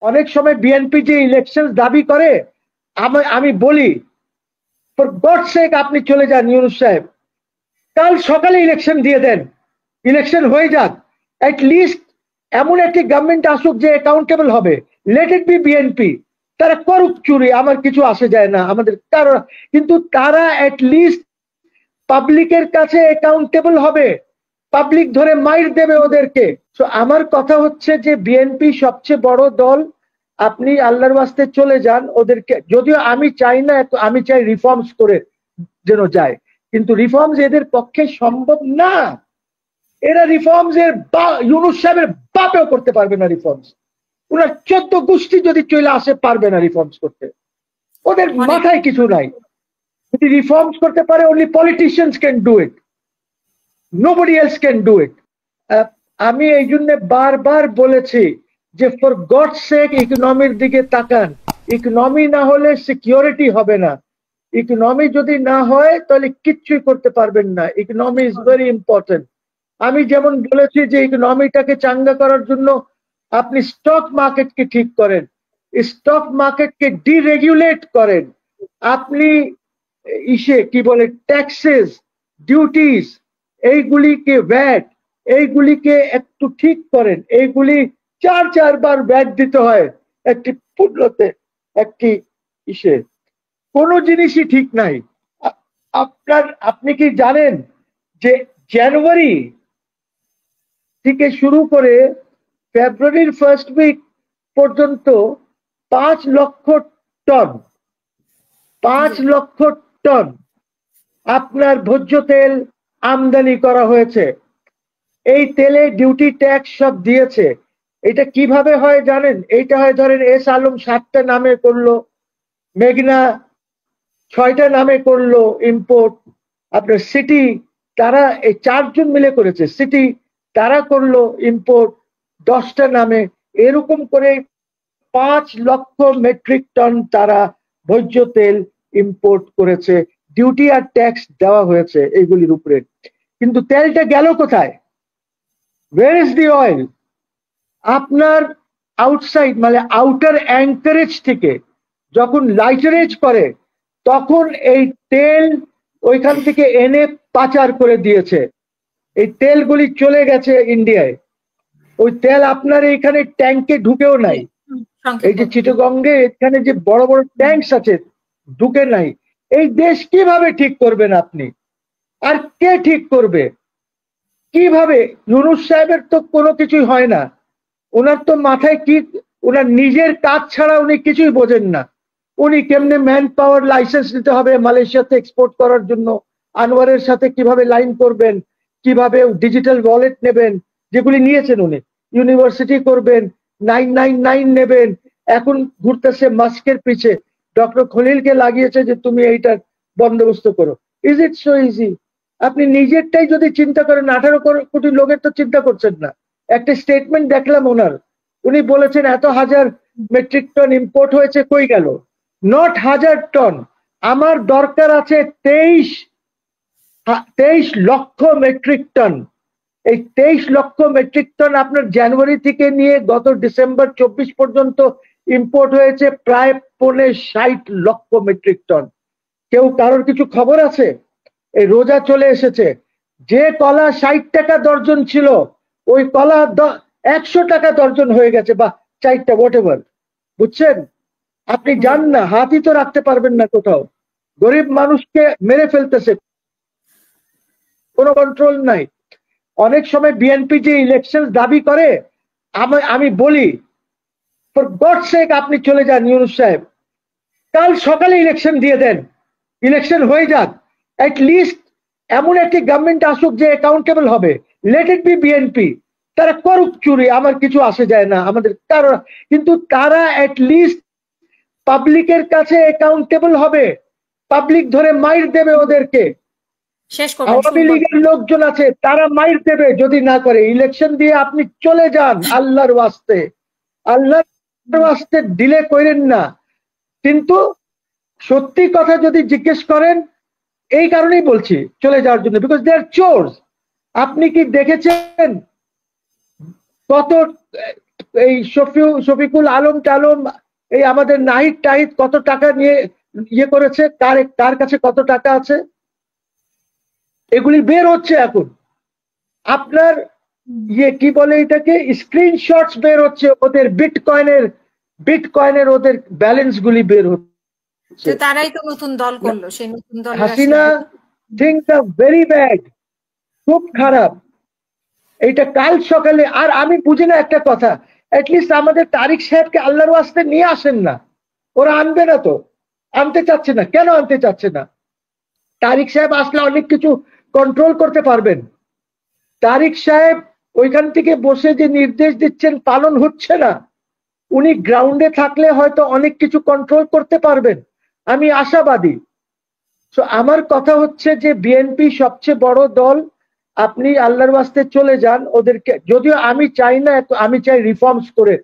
অনেক সময় বিএনপি যে ইলেকশন দাবি করে, আমি বলি ফর গড সেক আপনি চলে যান ইউনূস সাহেব, কাল সকালে ইলেকশন দিয়ে দেন, ইলেকশন হয়ে যাক, অ্যাট লিস্ট এমন একটি গভর্নমেন্ট আসুক যে অ্যাকাউন্টেবল হবে। লেট ইট বি বিএনপি, তারা করুক চুরি, আমার কিছু আসে যায় না, আমাদের কারো, কিন্তু তারা অ্যাট লিস্ট পাবলিকের কাছে অ্যাকাউন্টেবল হবে, পাবলিক ধরে মাইর দেবে ওদেরকে। তো আমার কথা হচ্ছে যে বিএনপি সবচেয়ে বড় দল, আপনি আল্লাহর ওয়াস্তে চলে যান ওদেরকে, যদিও আমি চাই না, আমি চাই রিফর্মস করে যেন যায়, কিন্তু রিফর্মস এদের পক্ষে সম্ভব না। এরা রিফর্মস এর ইউনূস সাহেবের বাপেও করতে পারবে না রিফর্মস, ওনার 14 গোষ্ঠী যদি চলে আসে পারবে না রিফর্মস করতে, ওদের মাথায় কিছু নাই। যদি রিফর্মস করতে পারে only politicians can do it, nobody else can do it. আমি এই জন্য বারবার বলেছি যে ফর গড সেক ইকোনমির দিকে তাকান, ইকোনমি না হলে সিকিউরিটি হবে না, ইকোনমি যদি না হয় তাহলে কিচ্ছুই করতে পারবেন না। Economy is very important. আমি যেমন বলেছি যে ইকোনমিটাকে চাঙ্গা করার জন্য আপনি স্টক মার্কেটকে ঠিক করেন, স্টক মার্কেটকে ডিরেগুলেট করেন, আপনি কি বলে ট্যাক্সেস, ডিউটিস, এইগুলিকে ভ্যাট, এইগুলিকে একটু ঠিক করেন। এইগুলি 4 বার ভ্যাট দিতে হয় একটি পণ্যতে, একটি কোনো জিনিসই ঠিক নাই। আপনি কি জানেন যে জানুয়ারি থেকে শুরু করে ফেব্রুয়ারির ফার্স্ট উইক পর্যন্ত 5 লক্ষ টন 5 লক্ষ টন আপনার ভোজ্য তেল আমদানি করা হয়েছে। এই তেলে ডিউটি ট্যাক্স সব দিয়েছে। এটা কিভাবে হয় জানেন? এইটা হয় ধরেন এস আলম 7টা নামে করলো, মেঘনা 6টা নামে করলো ইম্পোর্ট, আপনার সিটি তারা এই 4 জন মিলে করেছে, সিটি তারা করলো ইম্পোর্ট 10টা নামে, এরকম করে 5 লক্ষ মেট্রিক টন তারা ভোজ্য তেল ইম্পোর্ট করেছে, ডিউটি আর ট্যাক্স দেওয়া হয়েছে এইগুলির উপরে। কিন্তু তেলটা গেল কোথায়? Where is the oil? আপনার আউটসাইড মানে আউটার অ্যাঙ্কারেজ থেকে যখন লাইটারেজ করে তখন এই তেল ওইখান থেকে এনে পাচার করে দিয়েছে। এই তেলগুলি চলে গেছে ইন্ডিয়ায়, ওই তেল আপনার এখানে ট্যাঙ্কে ঢুকেও নাই। এই যে চিটাগঙ্গে এখানে যে বড় বড় ট্যাঙ্কস আছে ঢুকে নাই। এই দেশ কিভাবে ঠিক করবেন আপনি? আর কে ঠিক করবে? কিভাবে? ইউনূস সাহেবের তো কোনো কিছুই হয় না, ওনার তো মাথায় কি, ওনার নিজের কাজ ছাড়া উনি কিছুই বোঝেন না। উনি কেমনে ম্যান পাওয়ার লাইসেন্স নিতে হবে মালয়েশিয়াতে এক্সপোর্ট করার জন্য, আনোয়ারের সাথে কিভাবে লাইন করবেন, কিভাবে ডিজিটাল ওয়ালেট নেবেন, যেগুলি নিয়েছেন উনি, ইউনিভার্সিটি করবেন, 999 নেবেন, এখন ঘুরতেছে মাস্কের পিছে, ডক্টর খলিলকে লাগিয়েছে যে তুমি এইটার বন্দোবস্ত করো। Is it so easy? আপনি নিজেরটাই যদি চিন্তা করেন, 18 কোটি লোকের তো চিন্তা করছেন না। একটা স্টেটমেন্ট দেখলাম ওনার, উনি বলেছেন এত হাজার মেট্রিক টন ইম্পোর্ট হয়েছে, কই গেল? নট 1000 টন, আমার দরকার আছে 23 লক্ষ মেট্রিক টন। এই 23 লক্ষ মেট্রিক টন আপনার জানুয়ারি থেকে নিয়ে গত ডিসেম্বর 24 পর্যন্ত ইম্পোর্ট হয়েছে প্রায় 60 লক্ষ মেট্রিক টন। কেউ কারোর কিছু খবর আছে? এই রোজা চলে এসেছে, যে কলা 60 টাকা দর্জন ছিল ওই কলা 100 টাকা দর্জন হয়ে গেছে, বা 4টা হোয়াট এভার, বুঝছেন? আপনি যান না, হাতই তো রাখতে পারবেন না কোথাও, গরিব মানুষকে মেরে ফেলতেছে, কোনো কন্ট্রোল নাই। অনেক সময় বিএনপি যে ইলেকশন দাবি করে, আমি বলি ফর গড সেক আপনি চলে যান ইউনূস সাহেব, কাল সকালে ইলেকশন দিয়ে দেন, ইলেকশন হয়ে যাক, অ্যাট লিস্ট এমন একটি গভর্নমেন্ট আসুক যে অ্যাকাউন্টেবল হবে। লেট ইট বি বিএনপি, তারা করুক চুরি, আমার কিছু আসে যায় না, আমাদের কারো, কিন্তু তারা অ্যাট লিস্ট পাবলিকের কাছে অ্যাকাউন্টেবল হবে, পাবলিক ধরে মাইর দেবে ওদেরকে। আওয়ামী লীগের লোকজন আছে তারা মাইর দেবে যদি না করে। ইলেকশন দিয়ে আপনি চলে যান, আল্লাহর ওয়াস্তে, আল্লাহর ওয়াস্তে ডিলে করেন না। কিন্তু সত্যি কথা যদি জিজ্ঞেস করেন, এই কারণেই বলছি চলে যাওয়ার জন্য, বিকজ দে আর চোরস। আপনি কি দেখেছেন এই শফিকুল আলম টালম, এই আমাদের নাহিদ টাহিদ কত টাকা নিয়ে ইয়ে করেছে, কার কাছে কত টাকা আছে, এগুলি বের হচ্ছে এখন। আপনার ইয়ে কি বলে এটাকে, স্ক্রিনশটস বের হচ্ছে, ওদের বিটকয়েনের ওদের ব্যালেন্স গুলি বের হচ্ছে। তারাই তো নতুন দল করলো, সেই নতুন দল Hasina things are very bad, খুব খারাপ। এইটা কাল সকালে, আর আমি বুঝি না একটা কথা, অ্যাটলিস্ট আমাদের তারিক সাহেবকে আল্লাহর ওয়াস্তে নিয়ে আসেন না। ওরা আনবে না তো, আনতে চাচ্ছে না কেন? আনতে চাচ্ছে না? তারিক সাহেব আসলে অনেক কিছু কন্ট্রোল করতে পারবেন। তারিক সাহেব ওইখান থেকে বসে যে নির্দেশ দিচ্ছেন পালন হচ্ছে না, উনি গ্রাউন্ডে থাকলে হয়তো অনেক কিছু কন্ট্রোল করতে পারবেন, আমি আশাবাদী। তো আমার কথা হচ্ছে যে বিএনপি সবচেয়ে বড় দল, আপনি আল্লাহর ওয়াস্তে চলে যান ওদেরকে, যদিও আমি চাই না, আমি চাই রিফর্মস করে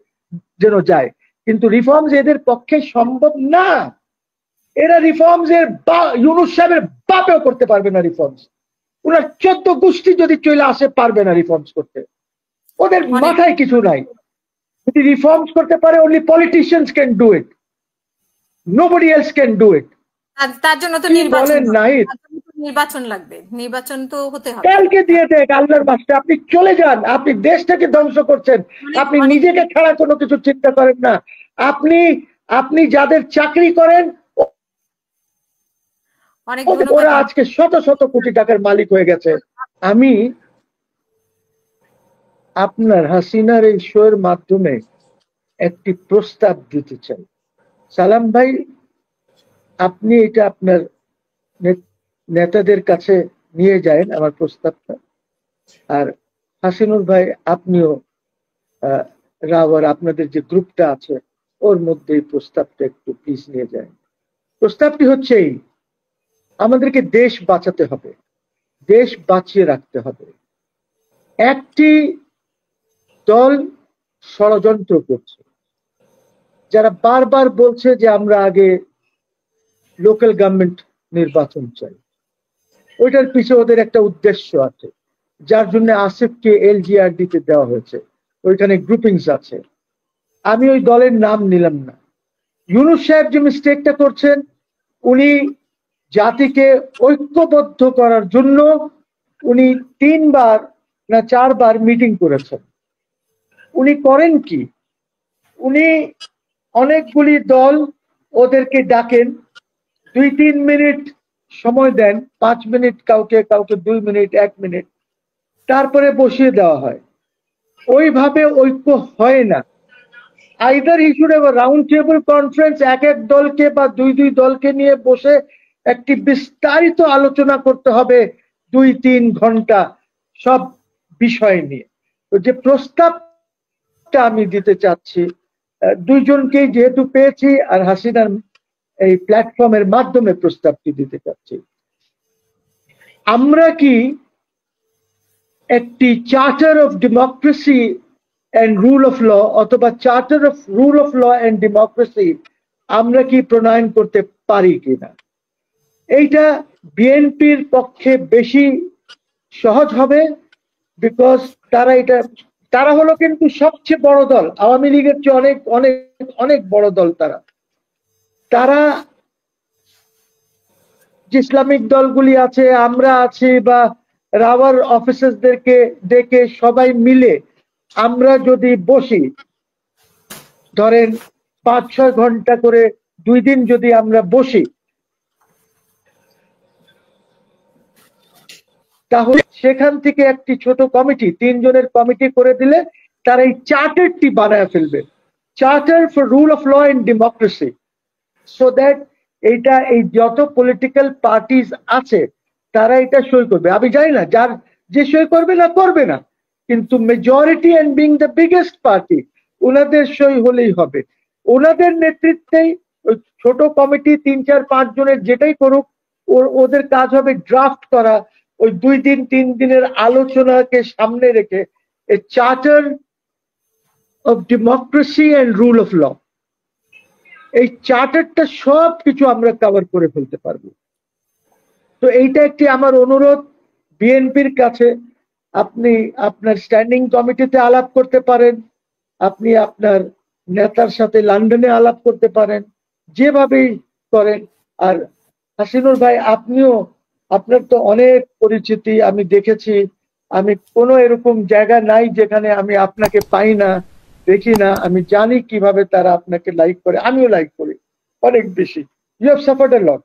যেন যায়, কিন্তু রিফর্মস এদের পক্ষে সম্ভব না। এরা রিফর্মস এর ইউনূস সাহেবের বাপেও করতে পারবে না রিফর্মস। ওনার 14 গোষ্ঠী যদি চলে আসে পারবে না রিফর্মস করতে, ওদের মাথায় কিছু নাই। যদি রিফর্মস করতে পারে, only politicians can do it, nobody else can do it। তার জন্য তো নির্বাচন লাগবে, নির্বাচন তো হতে হবে। কালকে দিয়ে দেখ আল্লাহর বাস্তে, আপনি চলে যান, আপনি দেশটাকে ধ্বংস করছেন, আপনি নিজেকে ছাড়া কোনো কিছু চিন্তা করেন না। আপনি যাদের চাকরি করেন ওরা আজকে শত শত কোটি টাকার মালিক হয়ে গেছে। আমি আপনার হাসিনার এই শোয়ের মাধ্যমে একটি প্রস্তাব দিতে চাই। সালাম ভাই, আপনি এটা আপনার নেতাদের কাছে নিয়ে যায় আমার প্রস্তাবটা, আর হাসিনুর ভাই আপনিও রাওয়ার আপনাদের যে গ্রুপটা আছে ওর মধ্যে এই প্রস্তাবটা একটু প্লিজ নিয়ে যায়। প্রস্তাবটি হচ্ছে এই, আমাদেরকে দেশ বাঁচাতে হবে, দেশ বাঁচিয়ে রাখতে হবে। একটি দল ষড়যন্ত্র করছে, যারা বারবার বলছে যে আমরা আগে লোকাল গভর্নমেন্ট নির্বাচন চাই। ওইটার পিছনে ওদের একটা উদ্দেশ্য আছে, যার জন্য আসিফকে এলজিআরডিতে দেওয়া হয়েছে, ওইখানে গ্রুপিংস আছে। আমি ওই দলের নাম নিলাম না। ইউনূস সাহেব যে মিস্টেকটা করছেন, উনি জাতিকে ঐক্যবদ্ধ করার জন্য উনি 3 বার না 4 বার মিটিং করেছেন। উনি করেন কি, উনি অনেকগুলি দল ওদেরকে ডাকেন, 2-3 মিনিট সময় দেন, 5 মিনিট কাউকে, 2 মিনিট, 1 মিনিট, তারপরে বসিয়ে দেওয়া হয়। ওইভাবে ঐক্য হয় না। Either he should have a round table conference, এক দলকে বা 2 দলকে নিয়ে বসে একটি বিস্তারিত আলোচনা করতে হবে 2-3 ঘন্টা সব বিষয় নিয়ে। তো যে প্রস্তাবটা আমি দিতে চাচ্ছি, 2 জনকেই যেহেতু পেয়েছি আর হাসিনার এই প্ল্যাটফর্মের মাধ্যমে প্রস্তাবটি দিতে চাচ্ছি। আমরা কি একটি charter of democracy and rule of law, অথবা charter of rule of law and democracy আমরা কি প্রণয়ন করতে পারি কিনা? এইটা বিএনপির পক্ষে বেশি সহজ হবে, বিকজ তারা হলো কিন্তু সবচেয়ে বড় দল, আওয়ামী লীগের চেয়ে অনেক অনেক অনেক বড় দল। তারা যে ইসলামিক দলগুলি আছে, আমরা আছি, বা রাওয়ার অফিসারদেরকে ডেকে সবাই মিলে আমরা যদি বসি, ধরেন 5-6 ঘন্টা করে 2 দিন যদি আমরা বসি, তাহলে সেখান থেকে একটি ছোট কমিটি, 3 জনের কমিটি করে দিলে তারা এই চার্টারটি বানায় ফেলবে, charter for rule of law and democracy, so that এইটা এই যত পলিটিক্যাল পার্টিস আছে তারা এটা সই করবে। আমি জানি না যে সই করবে না, কিন্তু majority and being the biggest party, ওনাদের সই হলেই হবে। ওনাদের নেতৃত্বেই ওই ছোট কমিটি 3-4-5 জনের যেটাই করুক, ওদের কাজ হবে ড্রাফট করা, ওই 2 দিন 3 দিনের আলোচনাকে সামনে রেখে a charter of democracy and rule of law, এই চার্টারটা সব কিছু আমরা কভার করে ফেলতে পারবো। তো এইটা একটি আমার অনুরোধ বিএনপির কাছে, আপনি আপনার স্ট্যান্ডিং কমিটিতে আলাপ করতে পারেন, আপনি আপনার নেতার সাথে লন্ডনে আলাপ করতে পারেন, যেভাবেই করেন। আর হাসিনুর ভাই, আপনিও, আপনার তো অনেক পরিচিতি আমি দেখেছি। আমি কোনো এরকম জায়গা নাই যেখানে আমি আপনাকে পাই না, দেখি না। আমি জানি কিভাবে তারা আপনাকে লাইক করে, আমিও লাইক করি অনেক বেশি। You have suffered a lot.